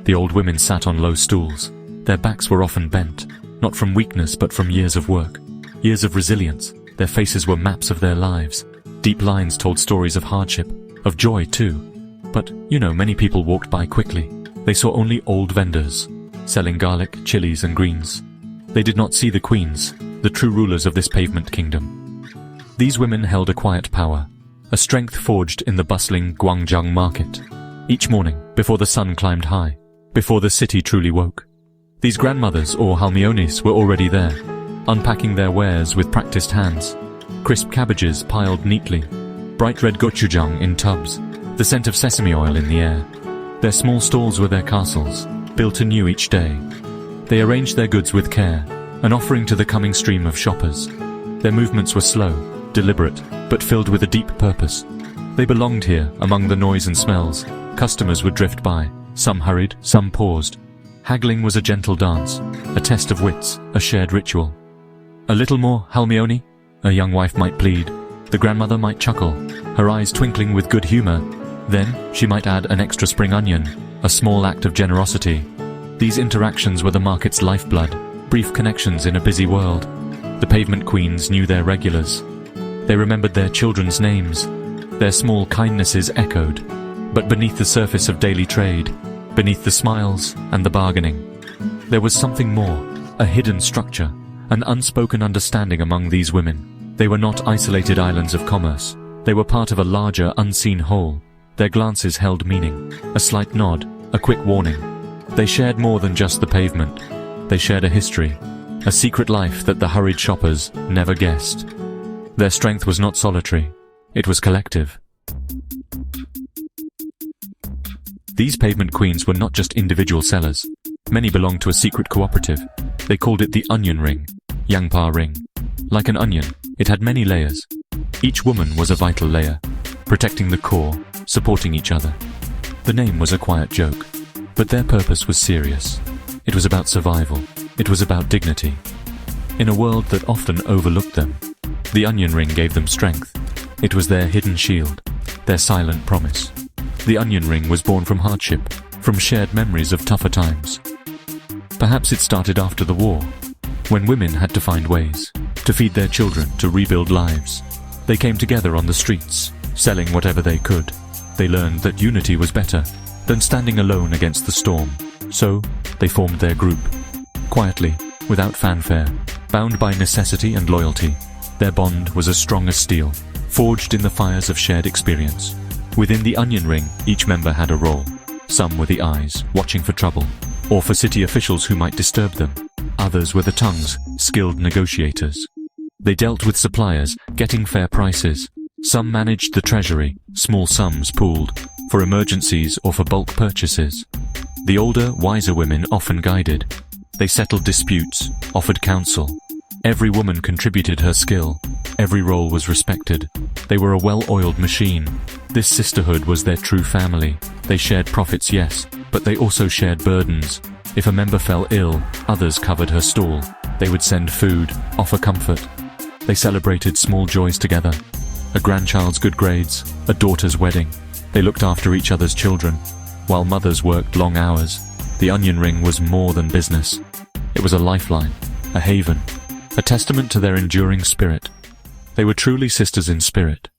The old women sat on low stools. Their backs were often bent, not from weakness but from years of work, years of resilience. Their faces were maps of their lives. Deep lines told stories of hardship, of joy too. But, many people walked by quickly. They saw only old vendors, selling garlic, chilies and greens. They did not see the queens, the true rulers of this pavement kingdom. These women held a quiet power, a strength forged in the bustling Guangzhou market. Each morning, before the sun climbed high, before the city truly woke, these grandmothers or halmiones were already there, unpacking their wares with practiced hands. Crisp cabbages piled neatly, bright red gochujang in tubs, the scent of sesame oil in the air. Their small stalls were their castles, built anew each day. They arranged their goods with care, an offering to the coming stream of shoppers. Their movements were slow, deliberate, but filled with a deep purpose. They belonged here among the noise and smells. Customers would drift by, some hurried, some paused. Haggling was a gentle dance, a test of wits, a shared ritual. A little more, Halmione? A young wife might plead. The grandmother might chuckle, her eyes twinkling with good humor. Then she might add an extra spring onion, a small act of generosity. These interactions were the market's lifeblood, brief connections in a busy world. The pavement queens knew their regulars. They remembered their children's names. Their small kindnesses echoed. But beneath the surface of daily trade, beneath the smiles and the bargaining, there was something more, a hidden structure, an unspoken understanding among these women. They were not isolated islands of commerce. They were part of a larger, unseen whole. Their glances held meaning, a slight nod, a quick warning. They shared more than just the pavement. They shared a history, a secret life that the hurried shoppers never guessed. Their strength was not solitary, it was collective. These pavement queens were not just individual sellers. Many belonged to a secret cooperative. They called it the onion ring, Yangpa ring. Like an onion, it had many layers. Each woman was a vital layer, protecting the core, supporting each other. The name was a quiet joke, but their purpose was serious. It was about survival. It was about dignity. In a world that often overlooked them, the onion ring gave them strength. It was their hidden shield, their silent promise. The onion ring was born from hardship, from shared memories of tougher times. Perhaps it started after the war, when women had to find ways to feed their children, to rebuild lives. They came together on the streets, selling whatever they could. They learned that unity was better than standing alone against the storm. So, they formed their group. Quietly, without fanfare, bound by necessity and loyalty. Their bond was as strong as steel, forged in the fires of shared experience. Within the onion ring, each member had a role. Some were the eyes, watching for trouble, or for city officials who might disturb them. Others were the tongues, skilled negotiators. They dealt with suppliers, getting fair prices. Some managed the treasury, small sums pooled, for emergencies or for bulk purchases. The older, wiser women often guided. They settled disputes, offered counsel. Every woman contributed her skill. Every role was respected. They were a well-oiled machine. This sisterhood was their true family. They shared profits, yes, but they also shared burdens. If a member fell ill, others covered her stall. They would send food, offer comfort. They celebrated small joys together. A grandchild's good grades, a daughter's wedding. They looked after each other's children, while mothers worked long hours. The onion ring was more than business. It was a lifeline, a haven, a testament to their enduring spirit. They were truly sisters in spirit.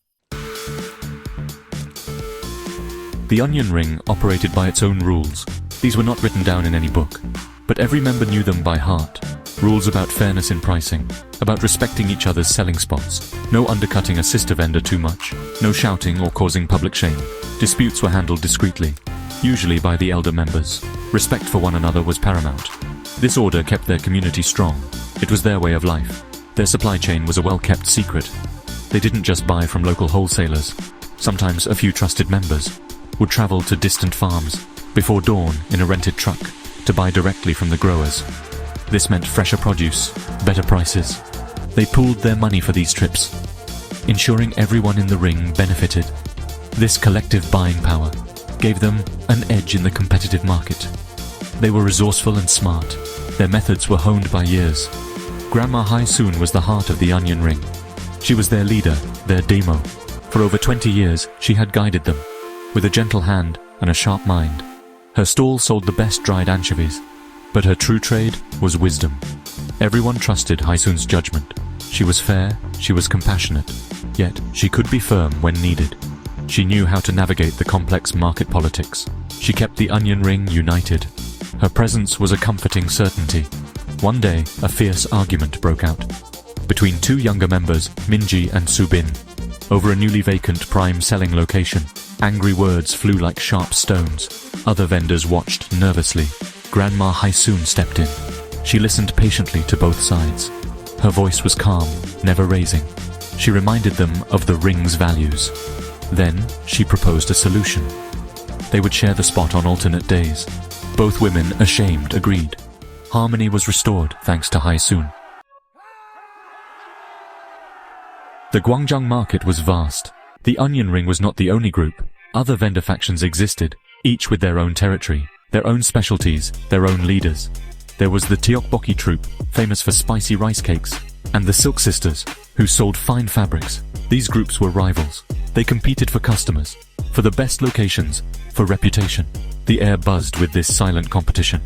The onion ring operated by its own rules. These were not written down in any book, but every member knew them by heart. Rules about fairness in pricing, about respecting each other's selling spots, no undercutting a sister vendor too much, no shouting or causing public shame. Disputes were handled discreetly, usually by the elder members. Respect for one another was paramount. This order kept their community strong. It was their way of life. Their supply chain was a well-kept secret. They didn't just buy from local wholesalers. Sometimes a few trusted members would travel to distant farms before dawn in a rented truck to buy directly from the growers. This meant fresher produce, better prices. They pooled their money for these trips, ensuring everyone in the ring benefited. This collective buying power gave them an edge in the competitive market. They were resourceful and smart. Their methods were honed by years. Grandma Hai Soon was the heart of the onion ring. She was their leader, their demo. For over 20 years, she had guided them, with a gentle hand and a sharp mind. Her stall sold the best dried anchovies, but her true trade was wisdom. Everyone trusted Haisun's judgment. She was fair, she was compassionate, yet she could be firm when needed. She knew how to navigate the complex market politics. She kept the onion ring united. Her presence was a comforting certainty. One day, a fierce argument broke out between two younger members, Minji and Subin, over a newly vacant prime selling location. Angry words flew like sharp stones. Other vendors watched nervously. Grandma Haisun stepped in. She listened patiently to both sides. Her voice was calm, never raising. She reminded them of the ring's values. Then, she proposed a solution. They would share the spot on alternate days. Both women, ashamed, agreed. Harmony was restored thanks to Haisun. The Guangzhou market was vast. The onion ring was not the only group. Other vendor factions existed, each with their own territory, their own specialties, their own leaders. There was the Tteokbokki troupe, famous for spicy rice cakes, and the Silk Sisters, who sold fine fabrics. These groups were rivals. They competed for customers, for the best locations, for reputation. The air buzzed with this silent competition,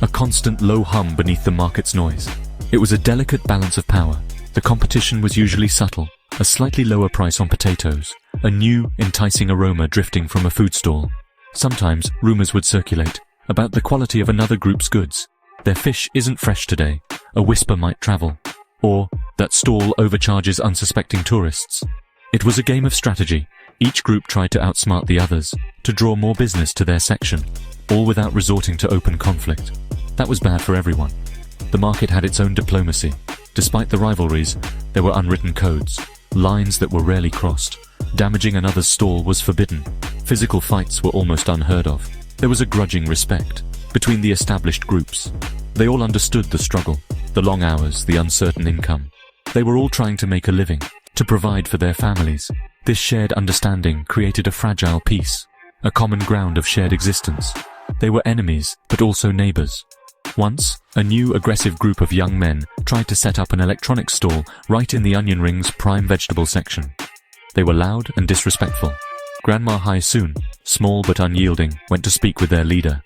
a constant low hum beneath the market's noise. It was a delicate balance of power. The competition was usually subtle, a slightly lower price on potatoes, a new, enticing aroma drifting from a food stall. Sometimes rumors would circulate about the quality of another group's goods. Their fish isn't fresh today, a whisper might travel. Or, that stall overcharges unsuspecting tourists. It was a game of strategy. Each group tried to outsmart the others, to draw more business to their section, all without resorting to open conflict. That was bad for everyone. The market had its own diplomacy. Despite the rivalries, there were unwritten codes, lines that were rarely crossed. Damaging another's stall was forbidden. Physical fights were almost unheard of. There was a grudging respect between the established groups. They all understood the struggle, the long hours, the uncertain income. They were all trying to make a living, to provide for their families. This shared understanding created a fragile peace, a common ground of shared existence. They were enemies, but also neighbors. Once, a new aggressive group of young men tried to set up an electronics stall right in the onion ring's prime vegetable section. They were loud and disrespectful. Grandma Haisun, small but unyielding, went to speak with their leader.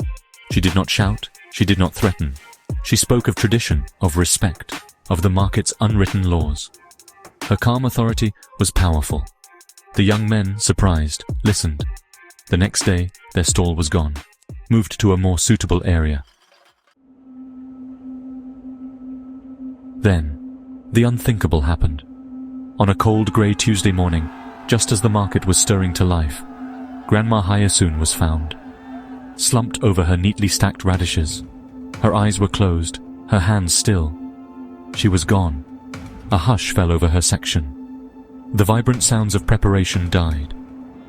She did not shout, she did not threaten. She spoke of tradition, of respect, of the market's unwritten laws. Her calm authority was powerful. The young men, surprised, listened. The next day, their stall was gone, moved to a more suitable area. Then, the unthinkable happened. On a cold grey Tuesday morning, just as the market was stirring to life, Grandma Haisun was found. Slumped over her neatly stacked radishes. Her eyes were closed, her hands still. She was gone. A hush fell over her section. The vibrant sounds of preparation died.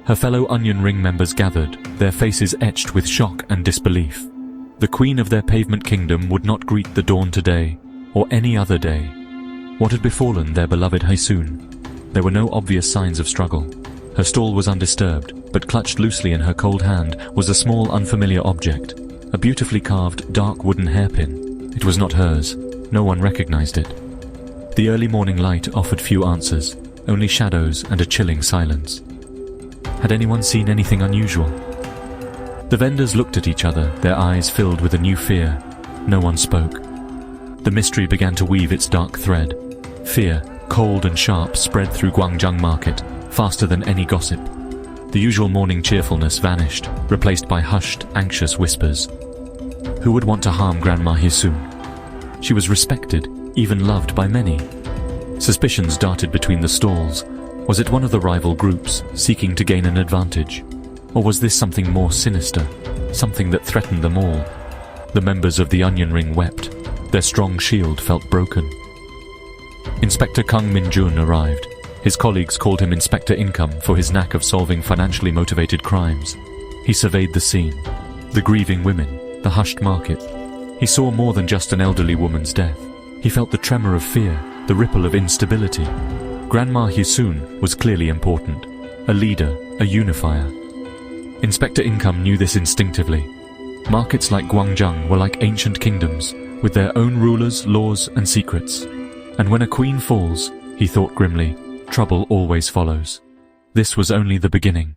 Her fellow onion ring members gathered, their faces etched with shock and disbelief. The queen of their pavement kingdom would not greet the dawn today, or any other day. What had befallen their beloved Haisun? There were no obvious signs of struggle. Her stall was undisturbed, but clutched loosely in her cold hand was a small unfamiliar object, a beautifully carved dark wooden hairpin. It was not hers. No one recognized it. The early morning light offered few answers, only shadows and a chilling silence. Had anyone seen anything unusual? The vendors looked at each other, their eyes filled with a new fear. No one spoke. The mystery began to weave its dark thread. Fear, cold and sharp, spread through Guangzhou market, faster than any gossip. The usual morning cheerfulness vanished, replaced by hushed, anxious whispers. Who would want to harm Grandma Haisun? She was respected, even loved by many. Suspicions darted between the stalls. Was it one of the rival groups, seeking to gain an advantage? Or was this something more sinister, something that threatened them all? The members of the onion ring wept. Their strong shield felt broken. Inspector Kang Minjun arrived. His colleagues called him Inspector Income for his knack of solving financially motivated crimes. He surveyed the scene. The grieving women, the hushed market. He saw more than just an elderly woman's death. He felt the tremor of fear, the ripple of instability. Grandma Haisun was clearly important, a leader, a unifier. Inspector Income knew this instinctively. Markets like Guangzhou were like ancient kingdoms, with their own rulers, laws, and secrets. And when a queen falls, he thought grimly, trouble always follows. This was only the beginning.